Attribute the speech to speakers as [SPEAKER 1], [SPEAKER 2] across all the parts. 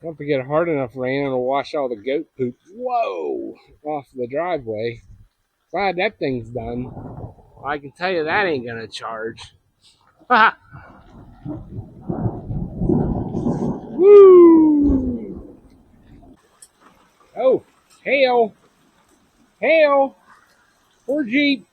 [SPEAKER 1] Don't have to get a hard enough rain, it'll wash all the goat poop, whoa, off the driveway. Glad that thing's done. I can tell you that ain't gonna charge. Woo! Oh, hail! Hail! Poor Jeep.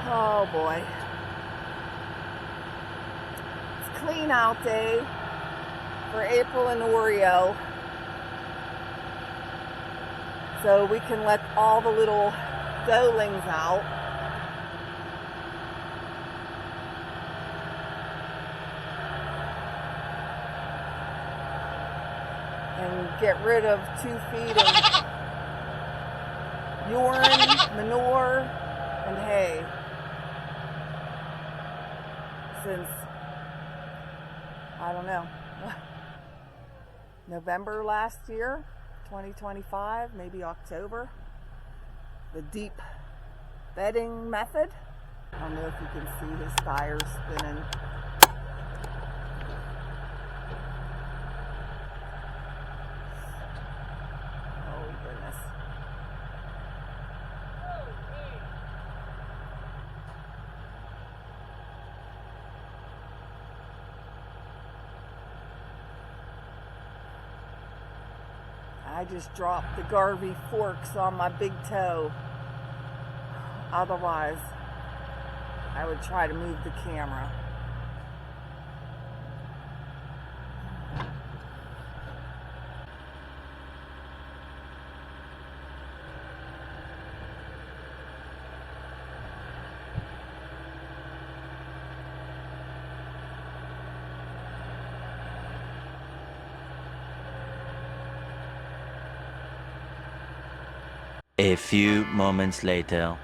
[SPEAKER 2] Oh boy. It's clean out day for April and Oreo. So we can let all the little doelings out. and get rid of 2 feet of urine, manure, and hay. Since, I don't know, November last year, 2025, maybe October. The deep bedding method. I don't know if you can see his tires spinning. Oh goodness. I just dropped the Garvee forks on my big toe. Otherwise, I would try to move the camera.
[SPEAKER 3] A few moments later.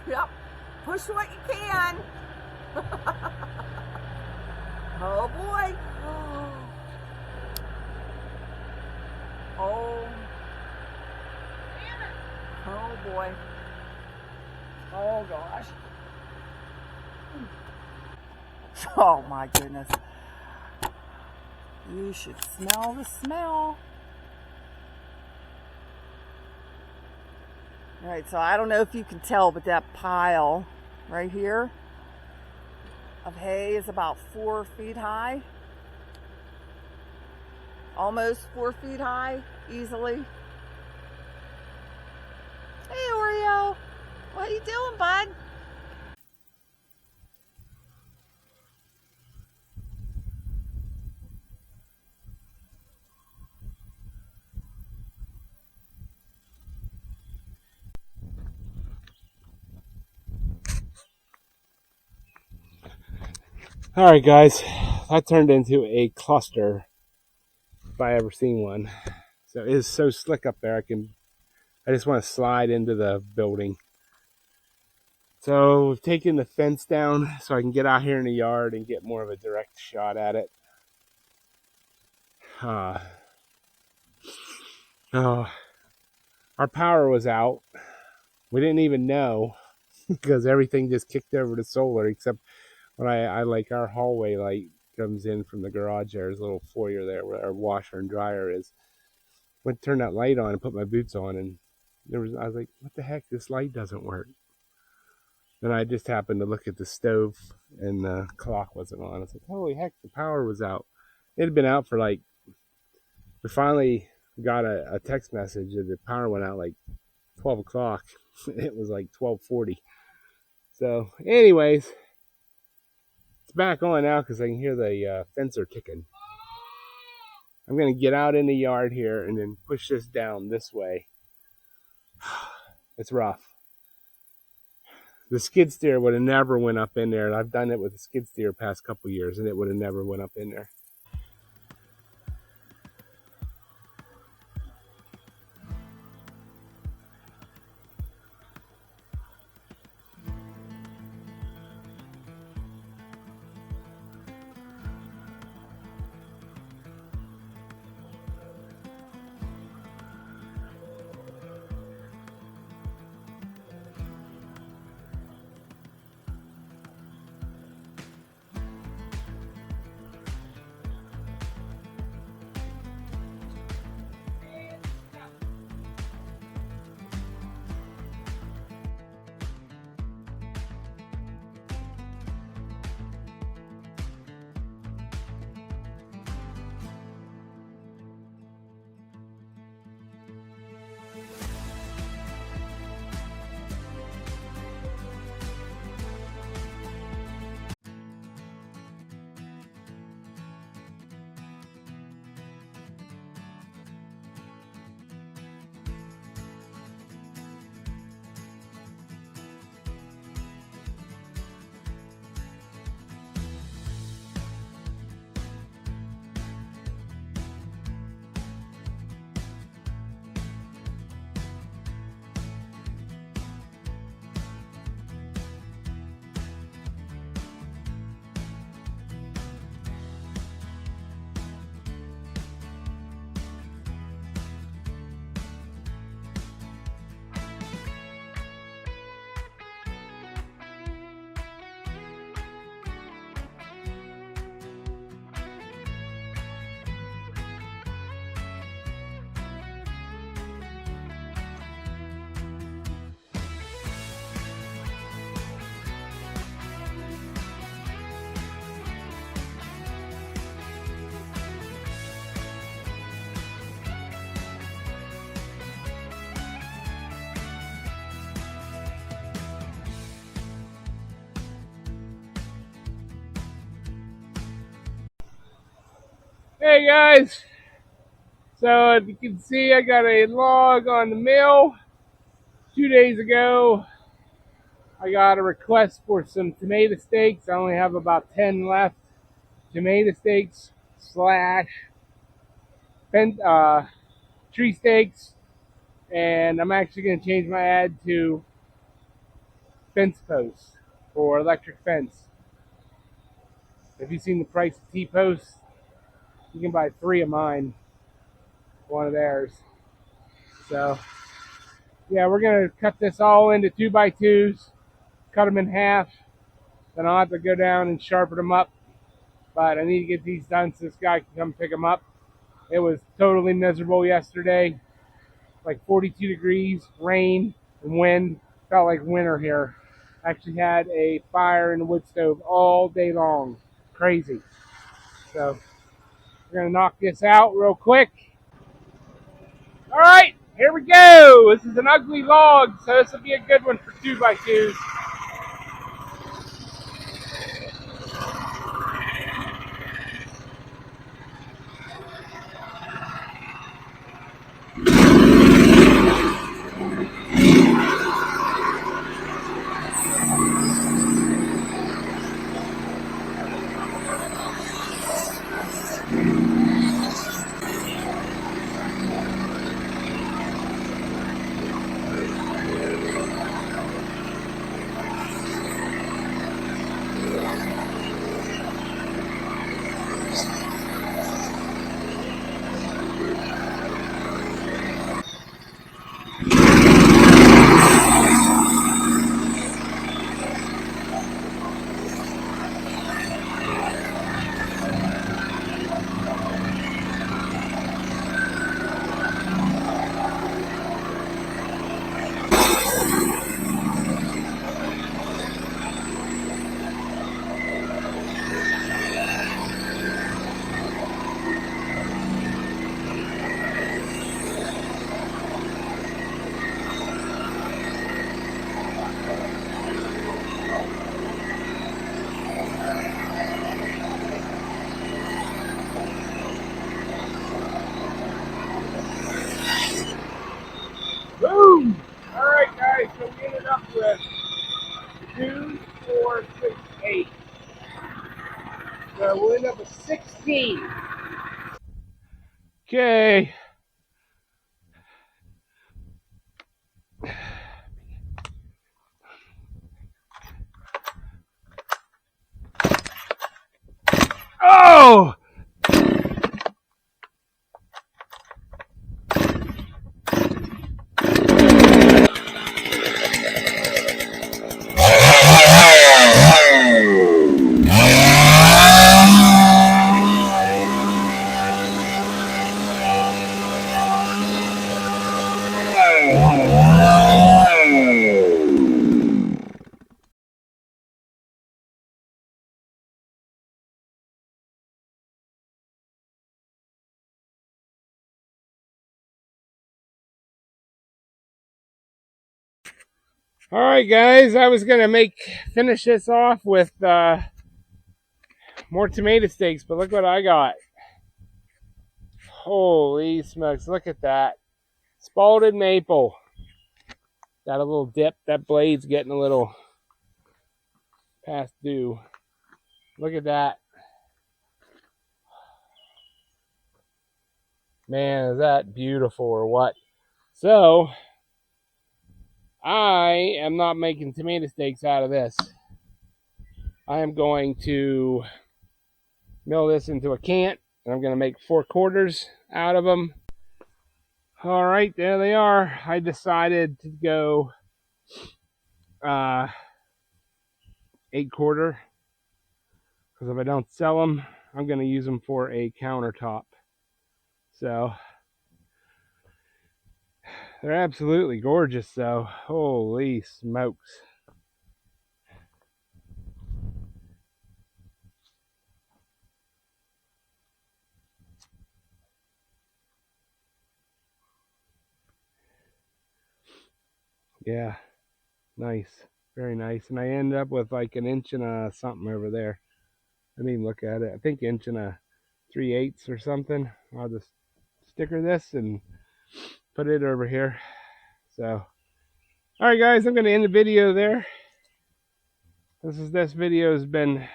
[SPEAKER 2] Yep, push what you can. Oh boy. Oh. Oh boy. Oh gosh. Oh my goodness. You should smell the smell. All right, so I don't know if you can tell, but that pile right here of hay is about 4 feet high. Almost 4 feet high, easily. Hey, Oreo. What are you doing, bud?
[SPEAKER 1] All right, guys, that turned into a cluster if I ever seen one. So it is so slick up there. I just want to slide into the building. So we've taken the fence down so I can get out here in the yard and get more of a direct shot at it. Oh, our power was out. We didn't even know because everything just kicked over to solar, except when I like our hallway light comes in from the garage. There's a little foyer there where our washer and dryer is. Went to turn that light on and put my boots on, and I was like, what the heck? This light doesn't work. Then I just happened to look at the stove and the clock wasn't on. I was like, holy heck, the power was out. It had been out for we finally got a text message that the power went out like 12 o'clock. It was like 12:40. So anyways, it's back on now because I can hear the fencer ticking. I'm going to get out in the yard here and then push this down this way. It's rough. The skid steer would have never went up in there. And I've done it with the skid steer past couple years and it would have never went up in there. Hey guys, so as you can see, I got a log on the mill. 2 days ago, I got a request for some tomato steaks. I only have about 10 left. Tomato steaks slash tree steaks, and I'm actually going to change my ad to fence posts for electric fence. Have you seen the price of T-posts? You can buy 3 of mine, one of theirs. So yeah, we're gonna cut this all into 2x2s, cut them in half. Then I'll have to go down and sharpen them up. But I need to get these done so this guy can come pick them up. It was totally miserable yesterday, like 42 degrees, rain and wind. Felt like winter here. Actually had a fire in the wood stove all day long. Crazy. So we're gonna knock this out real quick. All right, here we go. This is an ugly log, so this will be a good one for 2x2s. Boom! All right, guys, so we ended up with 2, 4, 6, 8. So we'll end up with 16. Okay. Oh! All right, guys, I was gonna finish this off with more tomato steaks, but look what I got. Holy smokes, look at that. Spalted maple. Got a little dip. That blade's getting a little past due. Look at that. Man, is that beautiful or what? So, I am not making tomato steaks out of this. I am going to mill this into a cant, and I'm going to make 4/4 out of them. All right, there they are. I decided to go 8/4 because if I don't sell them, I'm going to use them for a countertop. So they're absolutely gorgeous, though. Holy smokes. Yeah, nice. Very nice. And I ended up with like an inch and a something over there. I didn't even look at it. I think inch and a 3/8 or something. I'll just sticker this and put it over here. So, all right, guys, I'm going to end the video there. This video has been a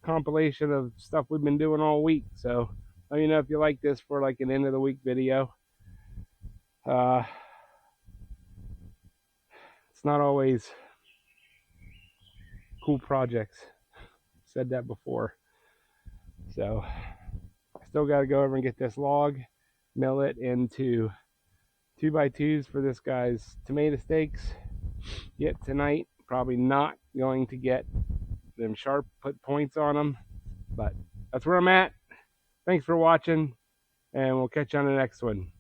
[SPEAKER 1] compilation of stuff we've been doing all week. So let me know if you like this for like an end of the week video. It's not always cool projects. Said that before. So I still got to go over and get this log, mill it into 2x2s for this guy's tomato steaks. Yet tonight, probably not going to get them sharp, put points on them, but that's where I'm at. Thanks for watching, and we'll catch you on the next one.